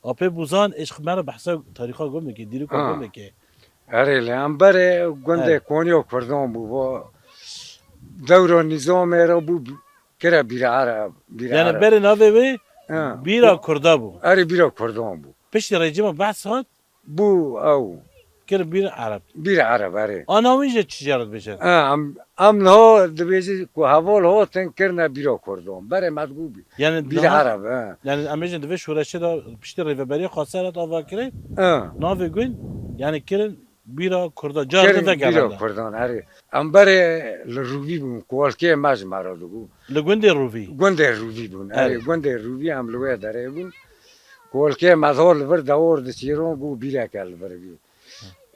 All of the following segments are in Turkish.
Apê buzan eşq me re behsa tarîxa gom dike dîrika Ha. gom dike. اري لامبري گنده Evet. كونيو كردون بو دورو نظام رو بو كرا بير عرب بير Yani عرب berê navê wê اه bîra Kurda bû. اري بيرو كردون بو Piştî rejima behs hat بو او kir bîr Ereb. بير عرب اري Ana wî jî çi caret bêje. ام نو دبيجي كو هافول هو تنكرنا بيرو كردون بري مدغوبي Yani بير daha عرب اه yani em bêjin divê şûreşê de piştî rêveberiya xasaret ava kirê اه navê gund yani kirin bîra Kurda car كرن dive بيرو geranda. كردون اري ام بري الروبي بو كوالكي ماج مارو دغو Li gundê rûvî. گنده روبي بون اري Evet. گنده روبي ام لوي داري بون كولكي مظهر لبر دور دسيرون بو بيرا كالبرغي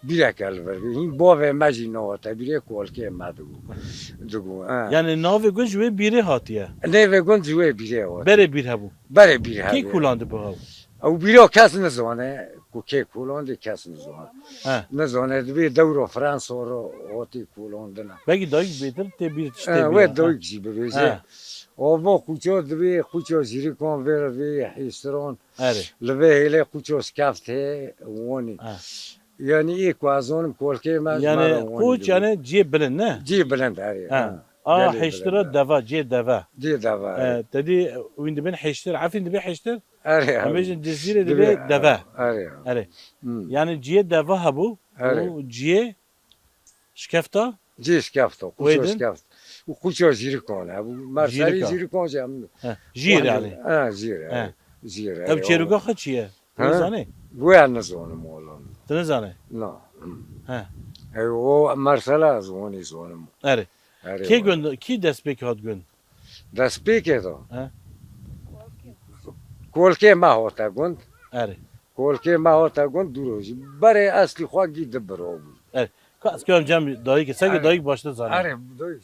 بيرا كالبرغي هين بوفي ماجي نو تبيري كولكي مادو دغو Yani navê gund ji wê bîrê hatiye. نيفي گند جوي بيرا هو Berê bîr hebû. بري بيرا Kê kulandı bu hev? او بيرو كاس نزونه كو كي كولون دي كاس نزونه He. نزونه دبي دورو فرانس اورو اوتي كولون دنا Belki dayık bêtir tê bîr tiştê وي bîra. دوي جي بيجي He. او بو كوچو دبي كوچو زيري كون فير في حيسترون Erê. لبي هيلي كوچو سكافته وني He. Yani ilk vazonum kolke maz Yani kuş yani cê bilin ne? Ci bilend ari. He. Aa heştira deva cê deva. Ci dava. Tedî wîn dibin heştir afîn dibe heştir. Ari. Em bêjin cezîrê dibe deva. Ari. Erê. Yani ciyê deva hebû Evet. û ciyê şkefta Ci skafto. Weydin? Kuço skafto. U kuço jirikon. Bu marsari Jirika. jirikon jam. jîr yani. Ha jir. He. Jir. Ev çêruga xwe çi ye? Tu Ha? nizanî? Bu ya nazonum oğlum. Tu nizanî? No. He. O marsala zoni zonum. Erê. Ari. Kê gund kî destpêk hat gund? Da spike to. He. Kolke ma hota gund. Erê. Kolke ma hota gund duroji. Bare asli xwa gidib bro. Kas kêm cem dayık segi dayık başta zanî. Ari. Doy.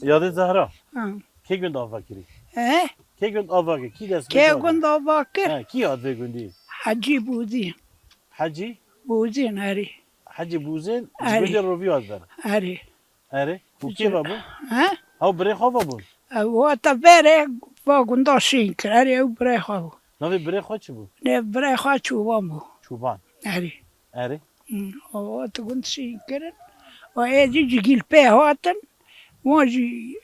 Yadê Zehra. Ha. Kê gund ava kirî? He? Kê gund ava kir? Kî destpêk Ke hat? gunda bakır? He. Kî hat vê gundî? Hacı Buzin. Hacı? Buzin ari. Hacı Buzên Erê. ji rovî hat ver. Ari. Erê. Û kê ve bû? Ha? Ew birê xwe ve bûn. Vata vere va gunda şinkir. Ari ev bre xav. Navê birê xwe çi bû? Ne bre xav çuvam bu. Çoban. Ari. Erê. O vata gund şinkirin. O ezi cigil pe hatın. Moji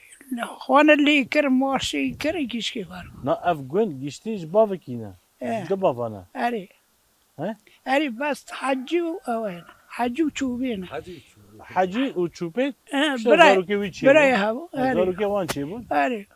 xwana likir mo şinkir ikişki var. Na ev gund giştî ji bavekî ne? He. Di bavana. Ari. He? Ari bas hacı awen. Hacı çubin. Hadi. Hacı û çûpê Bre zarokê wî çi bû? bre hav. Ari. Zarokê wan çi bûn? Ari.